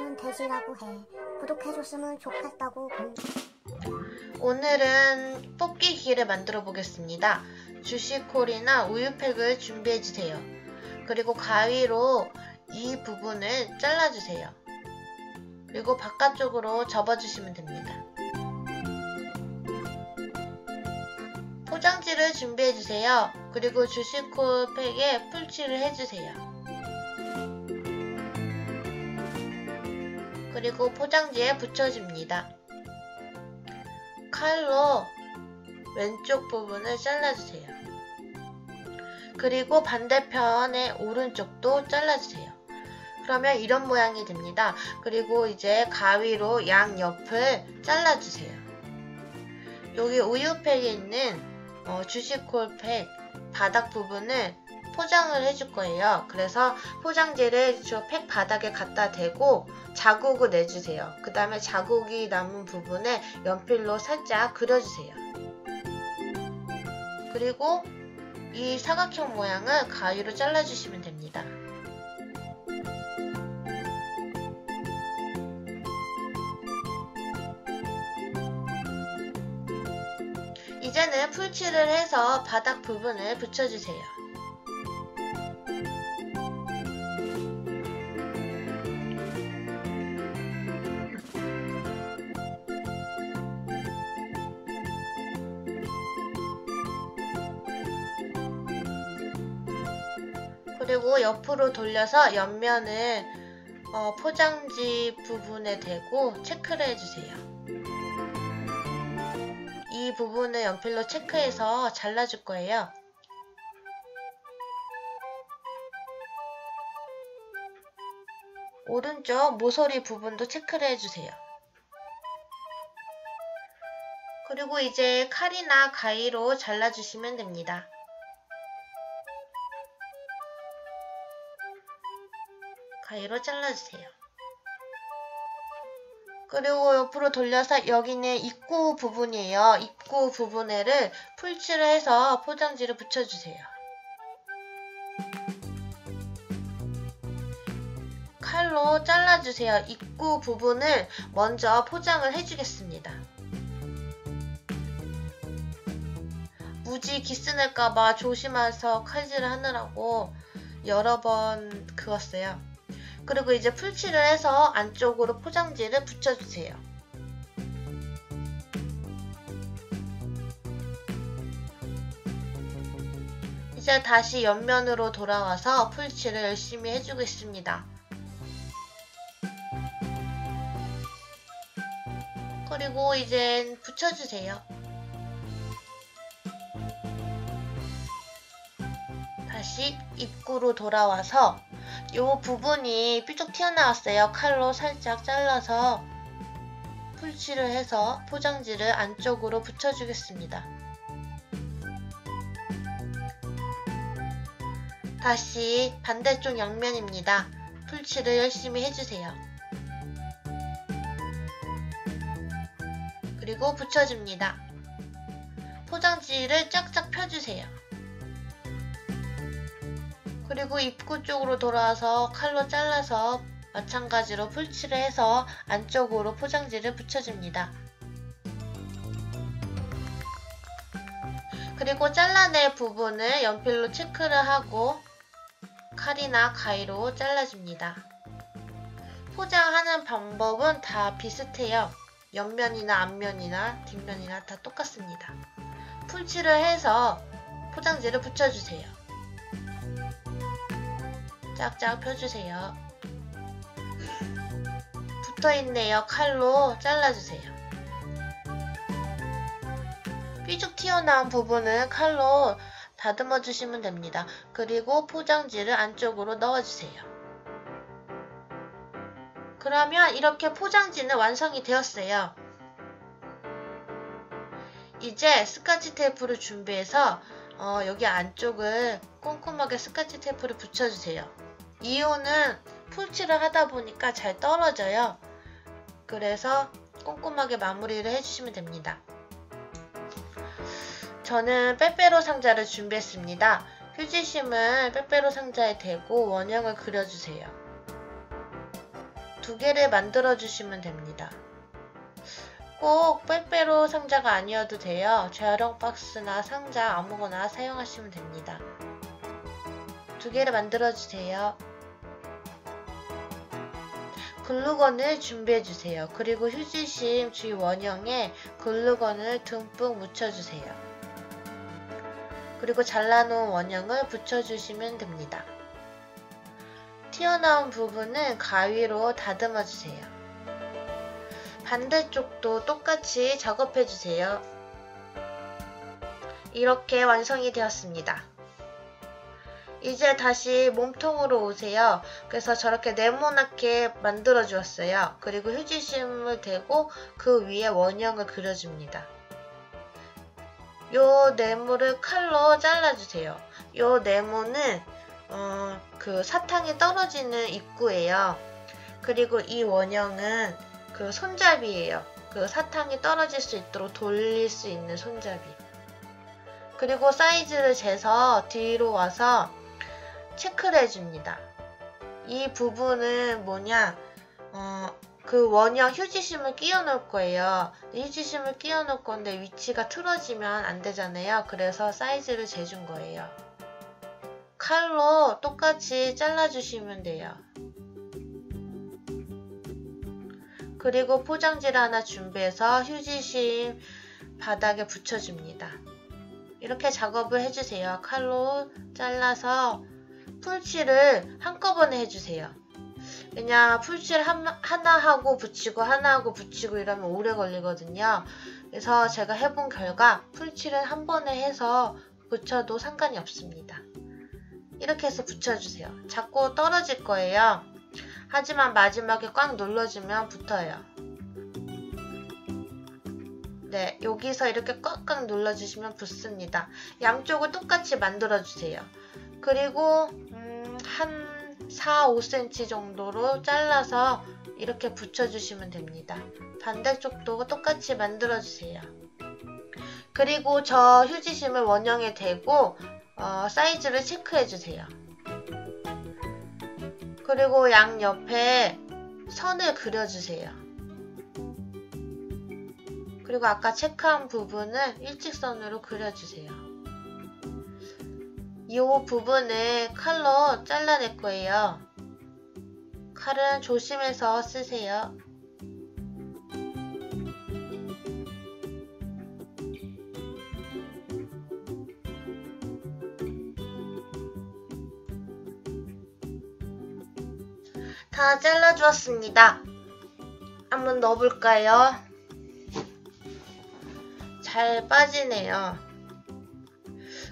하면 되지라고 해. 구독해줬으면 좋겠다고. 오늘은 뽑기기를 만들어 보겠습니다. 주시콜이나 우유팩을 준비해주세요. 그리고 가위로 이 부분을 잘라주세요. 그리고 바깥쪽으로 접어주시면 됩니다. 포장지를 준비해주세요. 그리고 주시콜 팩에 풀칠을 해주세요. 그리고 포장지에 붙여줍니다. 칼로 왼쪽 부분을 잘라주세요. 그리고 반대편의 오른쪽도 잘라주세요. 그러면 이런 모양이 됩니다. 그리고 이제 가위로 양옆을 잘라주세요. 여기 우유팩에 있는 주시콜팩 바닥 부분을 포장을 해줄 거예요. 그래서 포장지를 저 팩 바닥에 갖다 대고 자국을 내주세요. 그 다음에 자국이 남은 부분에 연필로 살짝 그려주세요. 그리고 이 사각형 모양을 가위로 잘라주시면 됩니다. 이제는 풀칠을 해서 바닥 부분을 붙여주세요. 그리고 옆으로 돌려서 옆면을 포장지 부분에 대고 체크를 해주세요. 이 부분을 연필로 체크해서 잘라줄 거예요. 오른쪽 모서리 부분도 체크를 해주세요. 그리고 이제 칼이나 가위로 잘라주시면 됩니다. 가위로 잘라주세요. 그리고 옆으로 돌려서 여기는 입구 부분이에요. 입구 부분에를 풀칠을 해서 포장지를 붙여주세요. 칼로 잘라주세요. 입구 부분을 먼저 포장을 해주겠습니다. 무지 기스낼까봐 조심해서 칼질을 하느라고 여러 번 그었어요. 그리고 이제 풀칠을 해서 안쪽으로 포장지를 붙여주세요. 이제 다시 옆면으로 돌아와서 풀칠을 열심히 해주겠습니다. 그리고 이제 붙여주세요. 다시 입구로 돌아와서 이 부분이 삐쭉 튀어나왔어요. 칼로 살짝 잘라서 풀칠을 해서 포장지를 안쪽으로 붙여주겠습니다. 다시 반대쪽 양면입니다. 풀칠을 열심히 해주세요. 그리고 붙여줍니다. 포장지를 쫙쫙 펴주세요. 그리고 입구 쪽으로 돌아와서 칼로 잘라서 마찬가지로 풀칠을 해서 안쪽으로 포장지를 붙여줍니다. 그리고 잘라낼 부분을 연필로 체크를 하고 칼이나 가위로 잘라줍니다. 포장하는 방법은 다 비슷해요. 옆면이나 앞면이나 뒷면이나 다 똑같습니다. 풀칠을 해서 포장지를 붙여주세요. 쫙쫙 펴주세요. 붙어있네요. 칼로 잘라주세요. 삐죽 튀어나온 부분은 칼로 다듬어 주시면 됩니다. 그리고 포장지를 안쪽으로 넣어주세요. 그러면 이렇게 포장지는 완성이 되었어요. 이제 스카치 테이프를 준비해서 여기 안쪽을 꼼꼼하게 스카치 테이프를 붙여주세요. 이유는 풀칠을 하다 보니까 잘 떨어져요. 그래서 꼼꼼하게 마무리를 해주시면 됩니다. 저는 빼빼로 상자를 준비했습니다. 휴지심을 빼빼로 상자에 대고 원형을 그려주세요. 2개를 만들어 주시면 됩니다. 꼭 빼빼로 상자가 아니어도 돼요. 재활용 박스나 상자 아무거나 사용하시면 됩니다. 2개를 만들어 주세요. 글루건을 준비해 주세요. 그리고 휴지심 주위 원형에 글루건을 듬뿍 묻혀주세요. 그리고 잘라놓은 원형을 붙여주시면 됩니다. 튀어나온 부분은 가위로 다듬어 주세요. 반대쪽도 똑같이 작업해 주세요. 이렇게 완성이 되었습니다. 이제 다시 몸통으로 오세요. 그래서 저렇게 네모나게 만들어 주었어요. 그리고 휴지심을 대고 그 위에 원형을 그려줍니다. 요 네모를 칼로 잘라주세요. 요 네모는 그 사탕이 떨어지는 입구예요. 그리고 이 원형은 그 손잡이예요. 그 사탕이 떨어질 수 있도록 돌릴 수 있는 손잡이. 그리고 사이즈를 재서 뒤로 와서 체크를 해줍니다. 이 부분은 뭐냐, 그 원형 휴지심을 끼워 놓을 거예요. 휴지심을 끼워 놓을 건데 위치가 틀어지면 안 되잖아요. 그래서 사이즈를 재준 거예요. 칼로 똑같이 잘라주시면 돼요. 그리고 포장지를 하나 준비해서 휴지심 바닥에 붙여줍니다. 이렇게 작업을 해주세요. 칼로 잘라서 풀칠을 한꺼번에 해주세요. 왜냐 풀칠 하나 하고 붙이고 하나 하고 붙이고 이러면 오래 걸리거든요. 그래서 제가 해본 결과 풀칠을 한 번에 해서 붙여도 상관이 없습니다. 이렇게 해서 붙여주세요. 자꾸 떨어질 거예요. 하지만 마지막에 꽉 눌러주면 붙어요. 네, 여기서 이렇게 꽉꽉 눌러주시면 붙습니다. 양쪽을 똑같이 만들어주세요. 그리고 한 4, 5cm 정도로 잘라서 이렇게 붙여주시면 됩니다. 반대쪽도 똑같이 만들어주세요. 그리고 저 휴지심을 원형에 대고 사이즈를 체크해주세요. 그리고 양옆에 선을 그려주세요. 그리고 아까 체크한 부분을 일직선으로 그려주세요. 이 부분을 칼로 잘라낼 거예요. 칼은 조심해서 쓰세요. 다 잘라주었습니다. 한번 넣어볼까요? 잘 빠지네요.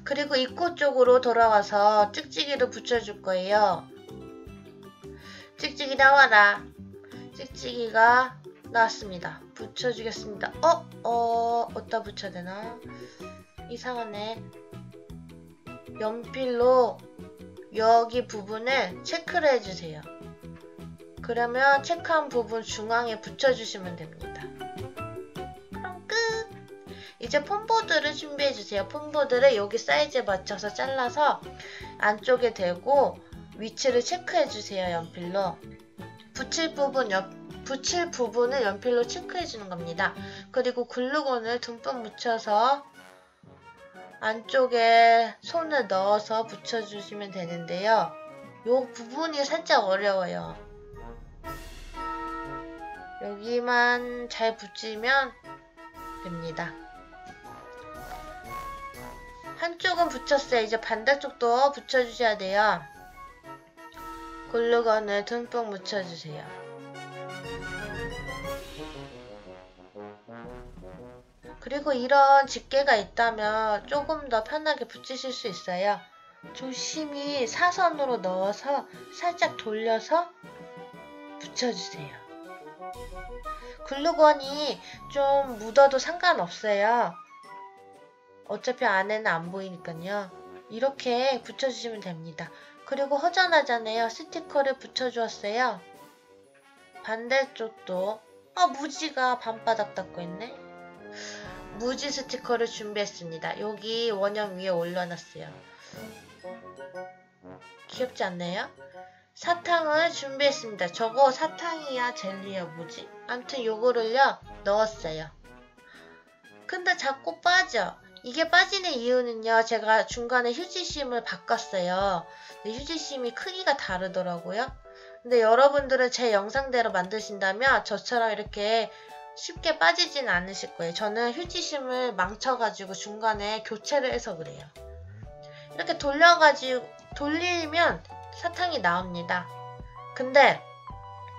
그리고 입구 쪽으로 돌아와서 찍찍이를 붙여줄 거예요. 찍찍이 나와라. 찍찍이가 나왔습니다. 붙여주겠습니다. 어디다 붙여야 되나? 이상하네. 연필로 여기 부분을 체크를 해주세요. 그러면 체크한 부분 중앙에 붙여주시면 됩니다. 그럼 끝! 이제 폼보드를 준비해주세요. 폼보드를 여기 사이즈에 맞춰서 잘라서 안쪽에 대고 위치를 체크해주세요. 연필로. 붙일 부분을 연필로 체크해주는 겁니다. 그리고 글루건을 듬뿍 묻혀서 안쪽에 손을 넣어서 붙여주시면 되는데요. 이 부분이 살짝 어려워요. 여기만 잘 붙이면 됩니다. 한쪽은 붙였어요. 이제 반대쪽도 붙여주셔야 돼요. 글루건을 듬뿍 묻혀주세요. 그리고 이런 집게가 있다면 조금 더 편하게 붙이실 수 있어요. 조심히 사선으로 넣어서 살짝 돌려서 붙여주세요. 글루건이 좀 묻어도 상관없어요. 어차피 안에는 안 보이니까요. 이렇게 붙여주시면 됩니다. 그리고 허전하잖아요. 스티커를 붙여주었어요. 반대쪽도 무지가 반바닥 닦고 있네. 무지 스티커를 준비했습니다. 여기 원형 위에 올려놨어요. 귀엽지 않나요? 사탕을 준비했습니다. 저거 사탕이야 젤리야 뭐지? 아무튼 요거를요 넣었어요. 근데 자꾸 빠져. 이게 빠지는 이유는요, 제가 중간에 휴지심을 바꿨어요. 근데 휴지심이 크기가 다르더라고요. 근데 여러분들은 제 영상대로 만드신다면 저처럼 이렇게 쉽게 빠지진 않으실 거예요. 저는 휴지심을 망쳐가지고 중간에 교체를 해서 그래요. 이렇게 돌리면 사탕이 나옵니다. 근데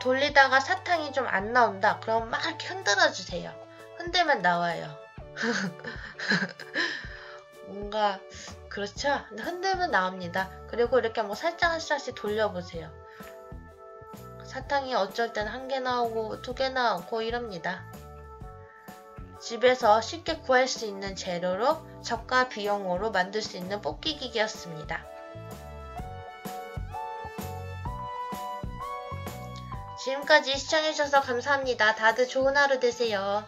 돌리다가 사탕이 좀 안 나온다. 그럼 막 이렇게 흔들어 주세요. 흔들면 나와요. 뭔가 그렇죠? 근데 흔들면 나옵니다. 그리고 이렇게 뭐 살짝씩 돌려보세요. 사탕이 어쩔 땐 1개 나오고 2개 나오고 이럽니다. 집에서 쉽게 구할 수 있는 재료로 저가 비용으로 만들 수 있는 뽑기기계였습니다. 지금까지 시청해주셔서 감사합니다. 다들 좋은 하루 되세요.